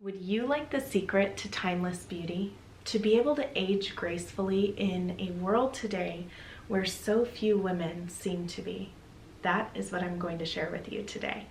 Would you like the secret to timeless beauty? To be able to age gracefully in a world today where so few women seem to be? That is what I'm going to share with you today.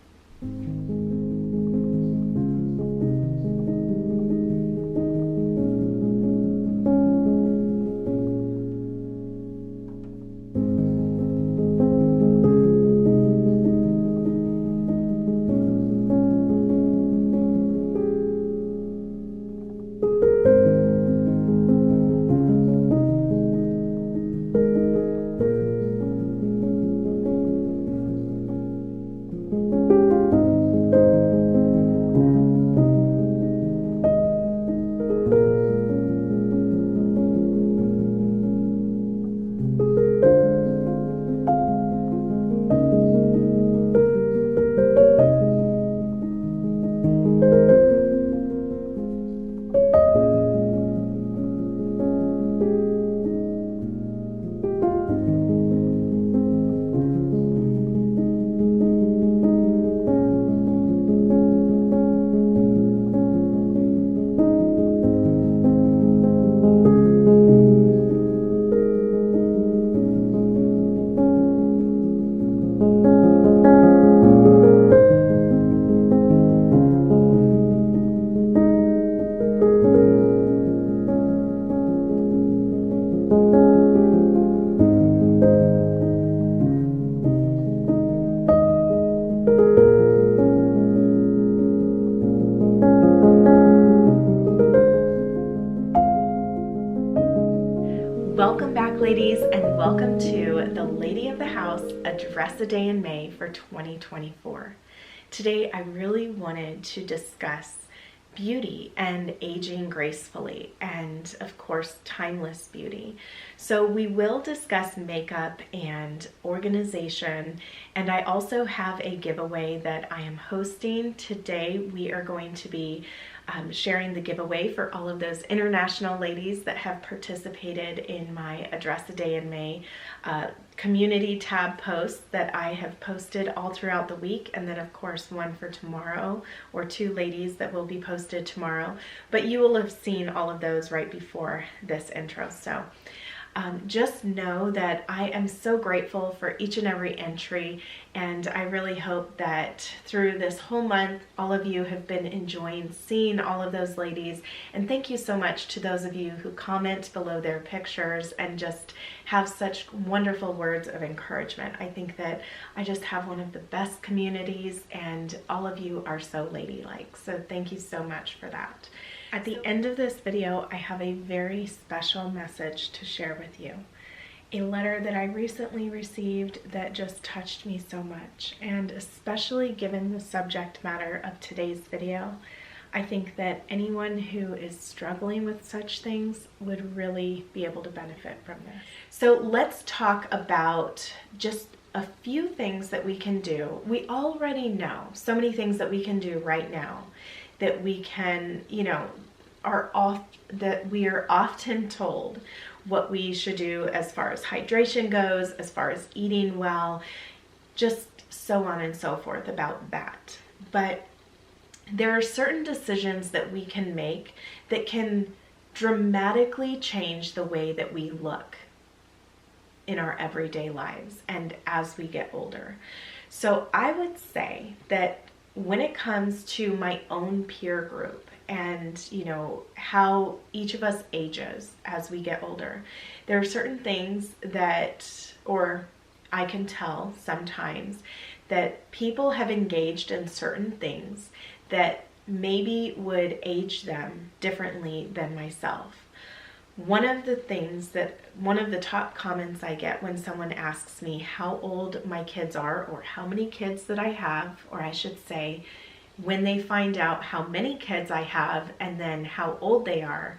Welcome back, ladies, and welcome to the Lady of the House, a dress a day in May for 2024. Today, I really wanted to discuss beauty and aging gracefully, and of course, timeless beauty. So we will discuss makeup and organization, and I also have a giveaway that I am hosting. Today, we are going to be sharing the giveaway for all of those international ladies that have participated in my A Dress a Day in May community tab posts that I have posted all throughout the week, and then of course one for tomorrow, or two ladies that will be posted tomorrow, but you will have seen all of those right before this intro. So just know that I am so grateful for each and every entry, and I really hope that through this whole month, all of you have been enjoying seeing all of those ladies. And thank you so much to those of you who comment below their pictures and just have such wonderful words of encouragement. I think that I just have one of the best communities, and all of you are so ladylike. So thank you so much for that. At the end of this video, I have a very special message to share with you. A letter that I recently received that just touched me so much, and especially given the subject matter of today's video, I think that anyone who is struggling with such things would really be able to benefit from this. So let's talk about just a few things that we can do. We already know so many things that we can do right now that we can, that we are often told what we should do as far as hydration goes, as far as eating well, just so on and so forth about that. But there are certain decisions that we can make that can dramatically change the way that we look in our everyday lives and as we get older. So I would say that when it comes to my own peer group and, how each of us ages as we get older, there are certain things that, or I can tell sometimes, that people have engaged in certain things that maybe would age them differently than myself. One of the top comments I get when someone asks me how old my kids are, or how many kids that I have, or I should say, when they find out how many kids I have and then how old they are,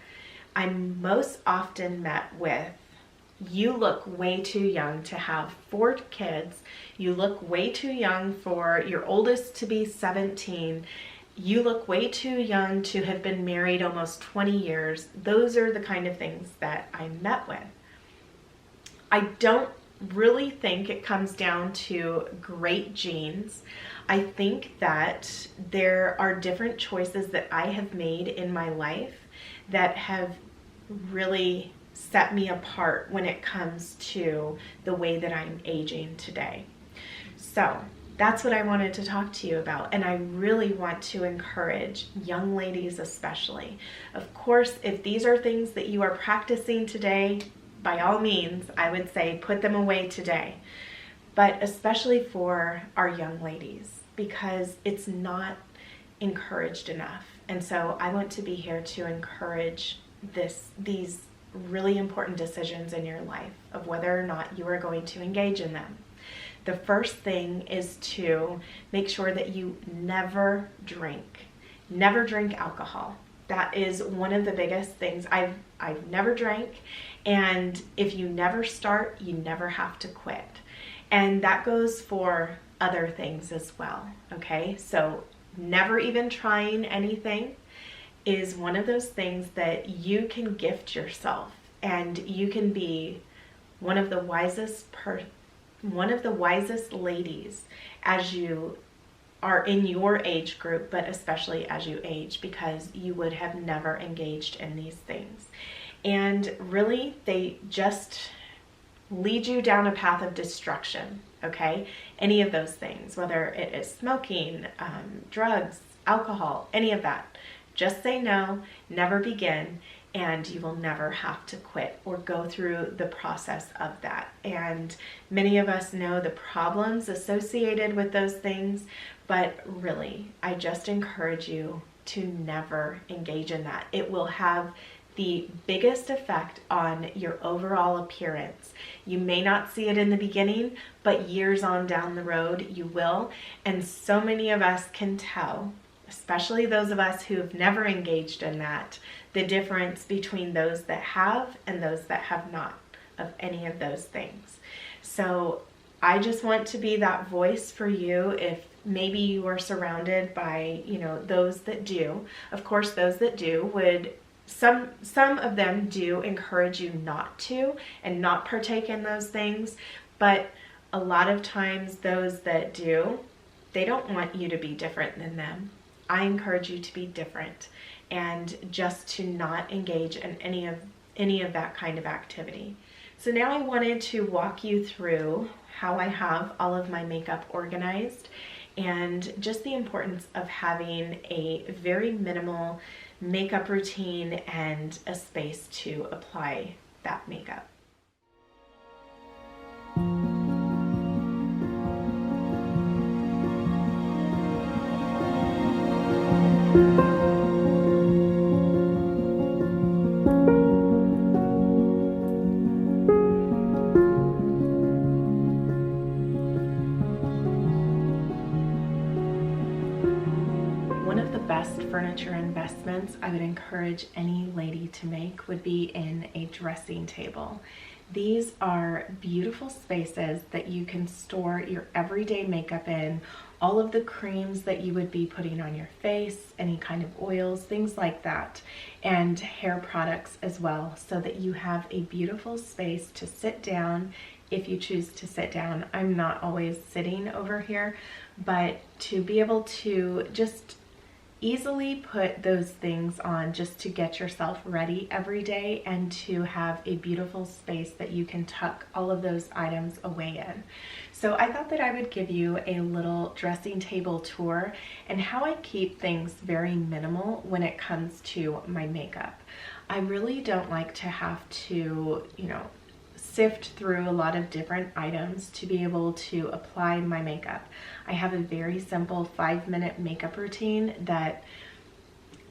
I'm most often met with, "You look way too young to have 4 kids. You look way too young for your oldest to be 17. You look way too young to have been married almost 20 years. Those are the kind of things that I'm met with. I don't really think it comes down to great genes. I think that there are different choices that I have made in my life that have really set me apart when it comes to the way that I'm aging today. So that's what I wanted to talk to you about, and I really want to encourage young ladies especially. Of course, if these are things that you are practicing today, by all means, I would say put them away today. But especially for our young ladies, because it's not encouraged enough. And so I want to be here to encourage these really important decisions in your life of whether or not you are going to engage in them. The first thing is to make sure that you never drink. Never drink alcohol. That is one of the biggest things. I've never drank, and if you never start, you never have to quit. And that goes for other things as well, okay? So never even trying anything is one of those things that you can gift yourself, and you can be one of the wisest ladies as you are in your age group, but especially as you age, because you would have never engaged in these things. And really, they just lead you down a path of destruction, okay? Any of those things, whether it is smoking, drugs, alcohol, any of that. Just say no, never begin, and you will never have to quit or go through the process of that. And many of us know the problems associated with those things, but really, I just encourage you to never engage in that. It will have the biggest effect on your overall appearance. You may not see it in the beginning, but years on down the road, you will. And so many of us can tell, especially those of us who have never engaged in that, the difference between those that have and those that have not of any of those things. So I just want to be that voice for you. If maybe you are surrounded by, those that do. Of course, those that do would, some of them do encourage you not to and not partake in those things. But a lot of times those that do, they don't want you to be different than them. I encourage you to be different and just to not engage in any of that kind of activity. So now I wanted to walk you through how I have all of my makeup organized and just the importance of having a very minimal makeup routine and a space to apply that makeup. Furniture investments I would encourage any lady to make would be in a dressing table. These are beautiful spaces that you can store your everyday makeup in, all of the creams that you would be putting on your face, any kind of oils, things like that, and hair products as well, so that you have a beautiful space to sit down if you choose to sit down. I'm not always sitting over here, but to be able to just easily put those things on just to get yourself ready every day and to have a beautiful space that you can tuck all of those items away in. So I thought that I would give you a little dressing table tour and how I keep things very minimal when it comes to my makeup. I really don't like to have to, sift through a lot of different items to be able to apply my makeup. I have a very simple 5-minute makeup routine that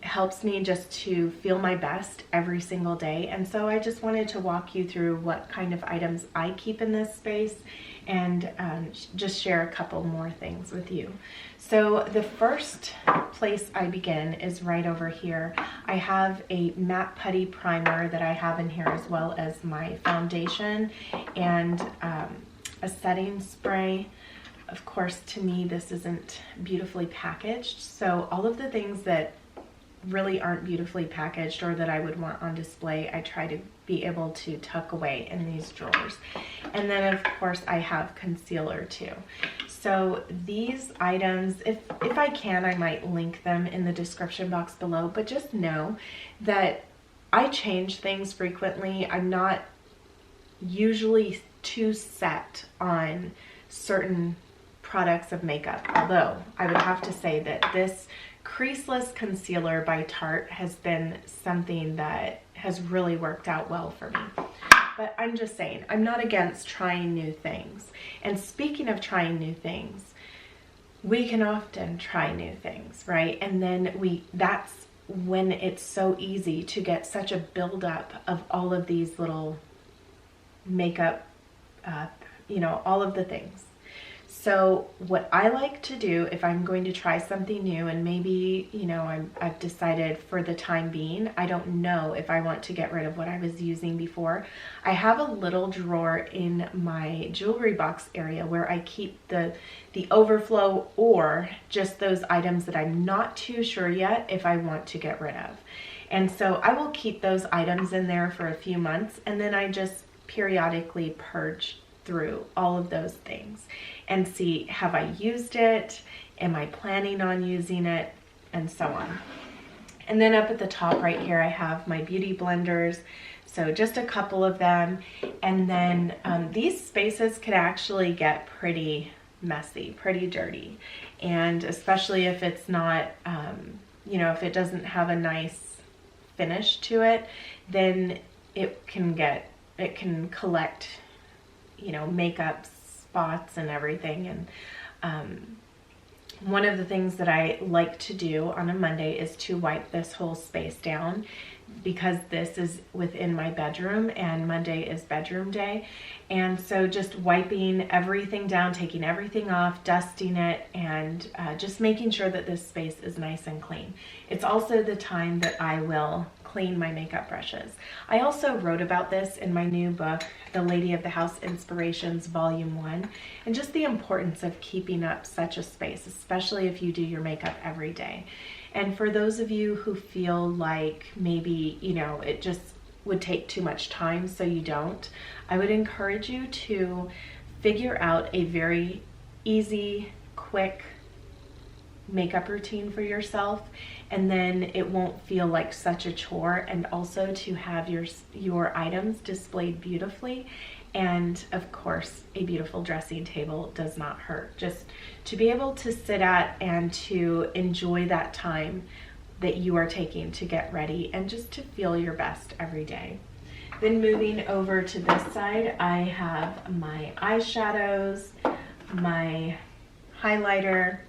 helps me just to feel my best every single day. And so I just wanted to walk you through what kind of items I keep in this space and just share a couple more things with you. So the first place I begin is right over here. I have a matte putty primer that I have in here, as well as my foundation and a setting spray. Of course, to me, this isn't beautifully packaged. So all of the things that really aren't beautifully packaged or that I would want on display, I try to be able to tuck away in these drawers. And then of course I have concealer too. So these items, if I can, I might link them in the description box below, but just know that I change things frequently. I'm not usually too set on certain products of makeup, although I would have to say that this creaseless concealer by Tarte has been something that has really worked out well for me. But I'm just saying, I'm not against trying new things. And speaking of trying new things, we can often try new things, right? And then that's when it's so easy to get such a buildup of all of these little makeup, all of the things. So what I like to do if I'm going to try something new, and maybe, I've decided for the time being, I don't know if I want to get rid of what I was using before. I have a little drawer in my jewelry box area where I keep the overflow or just those items that I'm not too sure yet if I want to get rid of. And so I will keep those items in there for a few months, and then I just periodically purge through all of those things and see, have I used it? Am I planning on using it? And so on. And then up at the top right here, I have my beauty blenders. So just a couple of them. And then these spaces could actually get pretty messy, pretty dirty. And especially if it's not, if it doesn't have a nice finish to it, then it can collect makeup spots and everything. And one of the things that I like to do on a Monday is to wipe this whole space down, because this is within my bedroom and Monday is bedroom day. And so just wiping everything down, taking everything off, dusting it, and just making sure that this space is nice and clean. It's also the time that I will clean my makeup brushes. I also wrote about this in my new book, The Lady of the House Inspirations Volume 1, and just the importance of keeping up such a space, especially if you do your makeup every day. And for those of you who feel like maybe, it just would take too much time, so you don't, I would encourage you to figure out a very easy, quick makeup routine for yourself, and then it won't feel like such a chore. And also to have your items displayed beautifully, and of course a beautiful dressing table does not hurt. Just to be able to sit at and to enjoy that time that you are taking to get ready and just to feel your best every day. Then moving over to this side, I have my eyeshadows, my highlighter.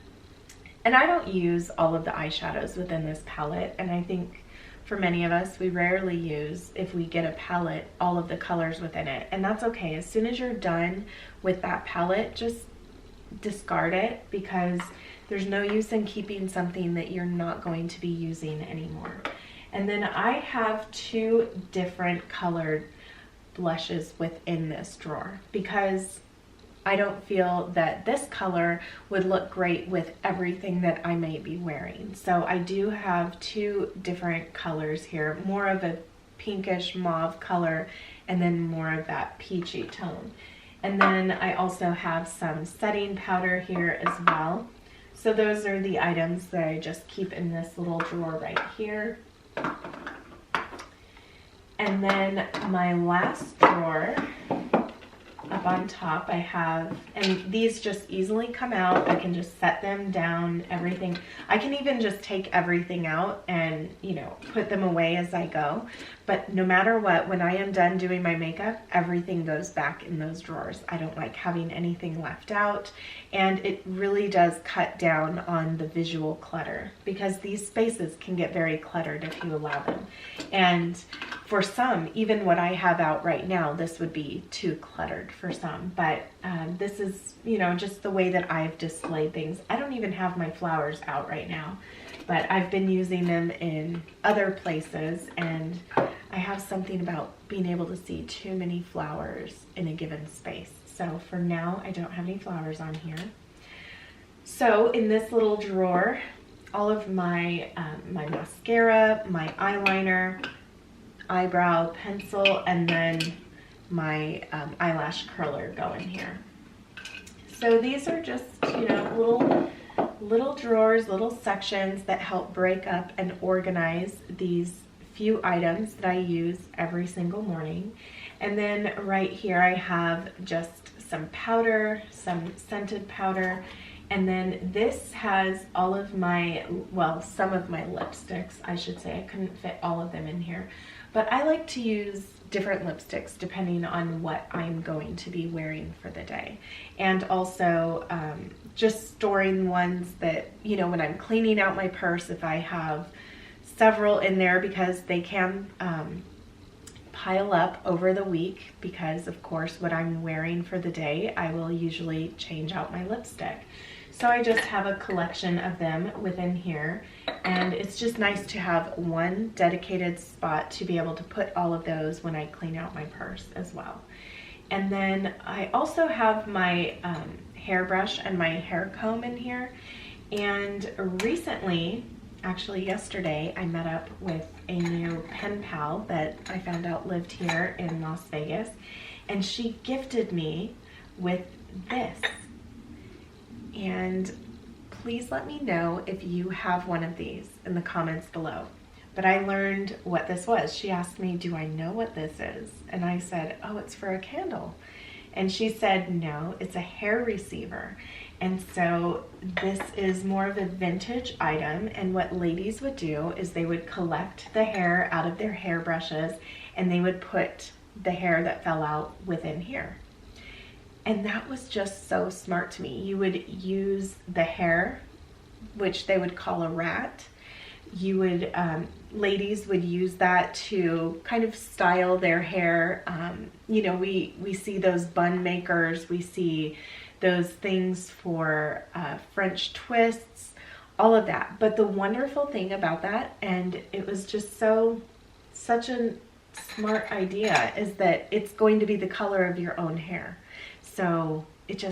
And I don't use all of the eyeshadows within this palette, and I think for many of us, we rarely use, if we get a palette, all of the colors within it. And that's okay. As soon as you're done with that palette, just discard it, because there's no use in keeping something that you're not going to be using anymore. And then I have two different colored blushes within this drawer, because I don't feel that this color would look great with everything that I may be wearing. So I do have two different colors here, more of a pinkish mauve color and then more of that peachy tone. And then I also have some setting powder here as well. So those are the items that I just keep in this little drawer right here. And then my last drawer, up on top, I have, and these just easily come out. I can just set them down, everything. I can even just take everything out and, put them away as I go. But no matter what, when I am done doing my makeup, everything goes back in those drawers. I don't like having anything left out. And it really does cut down on the visual clutter, because these spaces can get very cluttered if you allow them. And for some, even what I have out right now, this would be too cluttered for some. But this is, just the way that I've displayed things. I don't even have my flowers out right now, but I've been using them in other places, and I have something about being able to see too many flowers in a given space. So for now, I don't have any flowers on here. So in this little drawer, all of my my mascara, my eyeliner, eyebrow pencil, and then my eyelash curler go in here. So these are just, you know, little drawers, little sections that help break up and organize these few items that I use every single morning. And then right here I have just some powder, some scented powder, and then this has all of my, well, some of my lipsticks, I should say. I couldn't fit all of them in here, but I like to use different lipsticks depending on what I'm going to be wearing for the day. And also just storing ones that, you know, when I'm cleaning out my purse, if I have several in there, because they can pile up over the week, because of course what I'm wearing for the day, I will usually change out my lipstick. So I just have a collection of them within here, and it's just nice to have one dedicated spot to be able to put all of those when I clean out my purse as well. And then I also have my hairbrush and my hair comb in here. And recently, actually yesterday, I met up with a new pen pal that I found out lived here in Las Vegas, and she gifted me with this. And please let me know if you have one of these in the comments below. But I learned what this was. She asked me, do I know what this is? And I said, oh, it's for a candle. And she said, no, it's a hair receiver. And so this is more of a vintage item, and what ladies would do is they would collect the hair out of their hairbrushes and they would put the hair that fell out within here. And that was just so smart to me. You would use the hair, which they would call a rat. You would, ladies would use that to kind of style their hair. You know, we see those bun makers, we see those things for French twists, all of that. But the wonderful thing about that, and it was just such a smart idea, is that it's going to be the color of your own hair. So it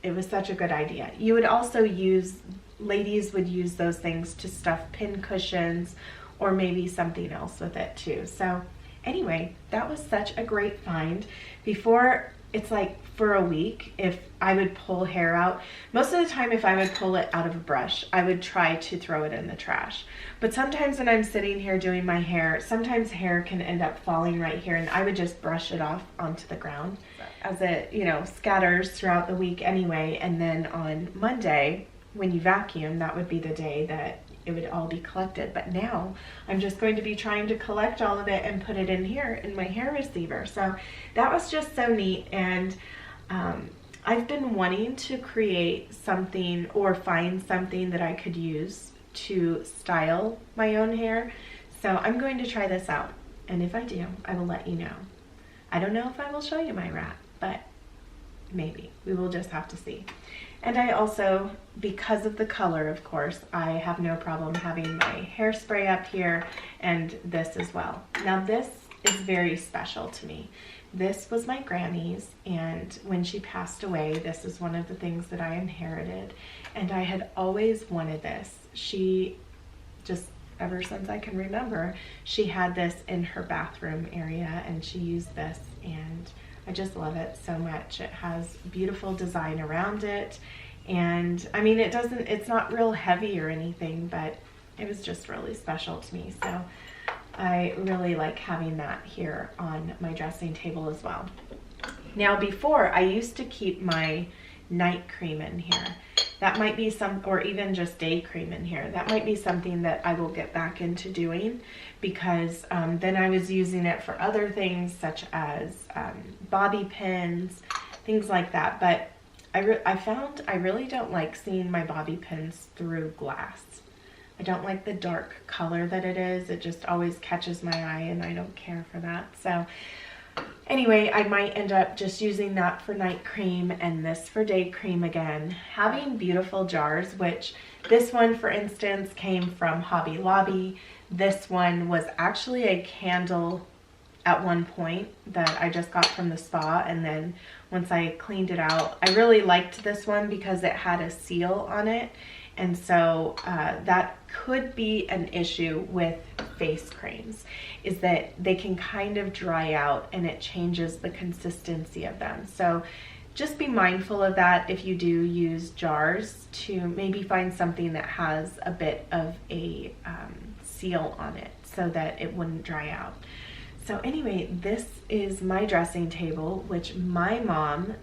was such a good idea. You would also use, ladies would use those things to stuff pin cushions or maybe something else with it too. So anyway, that was such a great find. Before, it's like for a week, if I would pull hair out, most of the time if I would pull it out of a brush, I would try to throw it in the trash. But sometimes when I'm sitting here doing my hair, sometimes hair can end up falling right here, and I would just brush it off onto the ground as it, you know, scatters throughout the week anyway. And then on Monday, when you vacuum, that would be the day that it would all be collected. But now I'm just going to be trying to collect all of it and put it in here in my hair receiver. So that was just so neat. And I've been wanting to create something or find something that I could use to style my own hair. So I'm going to try this out. And if I do, I will let you know. I don't know if I will show you my rat, but maybe. We will just have to see. And I also, because of the color, of course, I have no problem having my hairspray up here and this as well. Now this is very special to me. This was my granny's, and when she passed away, this is one of the things that I inherited, and I had always wanted this. She just, ever since I can remember, she had this in her bathroom area, and she used this, and I just love it so much. It has beautiful design around it, and I mean, it's not real heavy or anything, but it was just really special to me. So I really like having that here on my dressing table as well. Now before, I used to keep my night cream in here. That might be or even just day cream in here. That might be something that I will get back into doing, because then I was using it for other things such as bobby pins, things like that. But I found I really don't like seeing my bobby pins through glass. I don't like the dark color that it is. It just always catches my eye, and I don't care for that. So anyway, I might end up just using that for night cream and this for day cream again. Having beautiful jars, which this one, for instance, came from Hobby Lobby. This one was actually a candle at one point that I just got from the spa, and then once I cleaned it out, I really liked this one because it had a seal on it, And so that could be an issue with face creams, is that they can kind of dry out and it changes the consistency of them. So just be mindful of that if you do use jars, to maybe find something that has a bit of a seal on it so that it wouldn't dry out. So anyway, this is my dressing table, which my mom,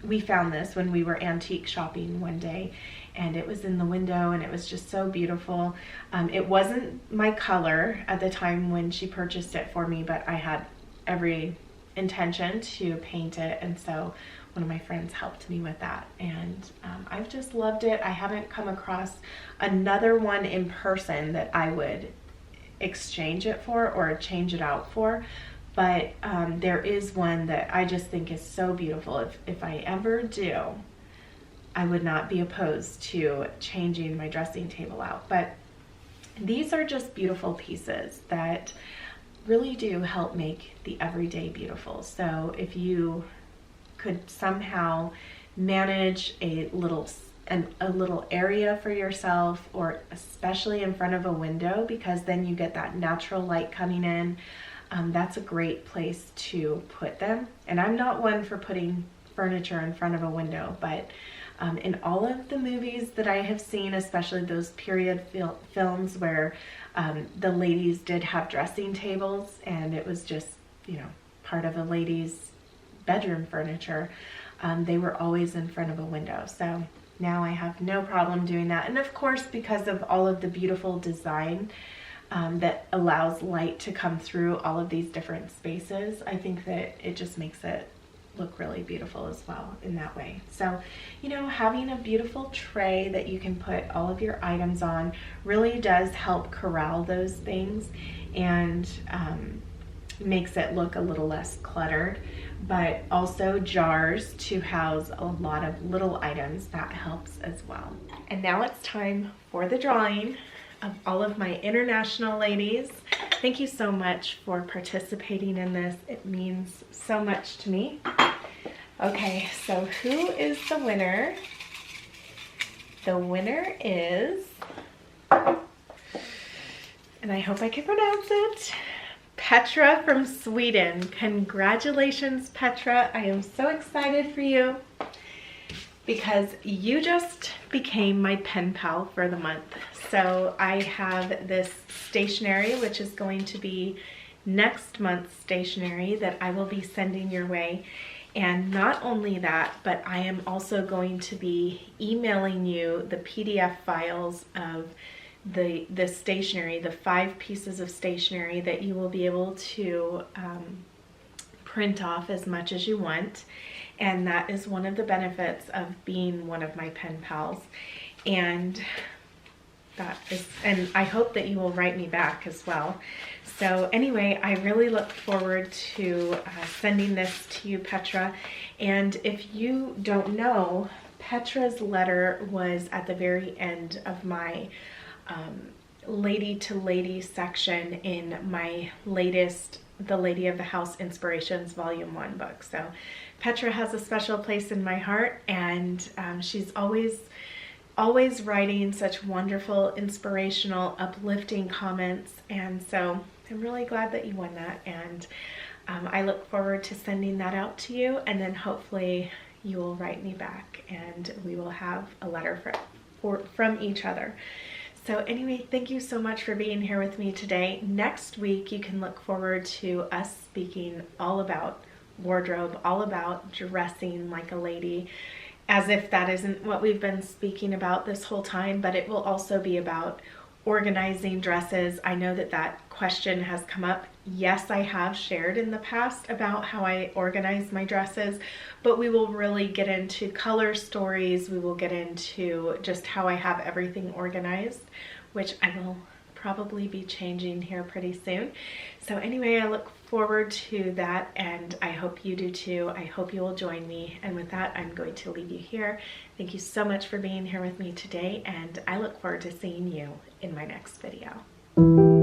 we found this when we were antique shopping one day, and it was in the window and it was just so beautiful. It wasn't my color at the time when she purchased it for me, but I had every intention to paint it, and so one of my friends helped me with that, and I've just loved it. I haven't come across another one in person that I would exchange it for or change it out for, but there is one that I just think is so beautiful. If I ever do, I would not be opposed to changing my dressing table out. But these are just beautiful pieces that really do help make the everyday beautiful. So if you could somehow manage a little area for yourself, or especially in front of a window, because then you get that natural light coming in, that's a great place to put them. And I'm not one for putting furniture in front of a window, but in all of the movies that I have seen, especially those period films where the ladies did have dressing tables and it was just, you know, part of a lady's bedroom furniture, they were always in front of a window. So now I have no problem doing that. And of course, because of all of the beautiful design that allows light to come through all of these different spaces, I think that it just makes it look really beautiful as well in that way. So, you know, having a beautiful tray that you can put all of your items on really does help corral those things and makes it look a little less cluttered. But also jars to house a lot of little items, that helps as well. And now it's time for the drawing of all of my international ladies. Thank you so much for participating in this. It means so much to me. Okay, so who is the winner? The winner is, and I hope I can pronounce it, Petra from Sweden. Congratulations, Petra. I am so excited for you because you just became my pen pal for the month. So I have this stationery, which is going to be next month's stationery that I will be sending your way. And not only that, but I am also going to be emailing you the PDF files of the stationery, the 5 pieces of stationery that you will be able to print off as much as you want. And that is one of the benefits of being one of my pen pals. And that is, and I hope that you will write me back as well. So anyway, I really look forward to sending this to you, Petra. And if you don't know, Petra's letter was at the very end of my lady to lady section in my latest The Lady of the House Inspirations Volume 1 book. So Petra has a special place in my heart, and she's always writing such wonderful, inspirational, uplifting comments. And so I'm really glad that you won that, and I look forward to sending that out to you, and then hopefully you will write me back and we will have a letter from each other. So anyway, thank you so much for being here with me today. Next week, you can look forward to us speaking all about wardrobe, all about dressing like a lady, as if that isn't what we've been speaking about this whole time, but it will also be about organizing dresses. I know that that question has come up. Yes, I have shared in the past about how I organize my dresses, but we will really get into color stories. We will get into just how I have everything organized, which I will probably be changing here pretty soon. So anyway, I look forward to that, and I hope you do too. I hope you will join me. And with that, I'm going to leave you here. Thank you so much for being here with me today, and I look forward to seeing you in my next video.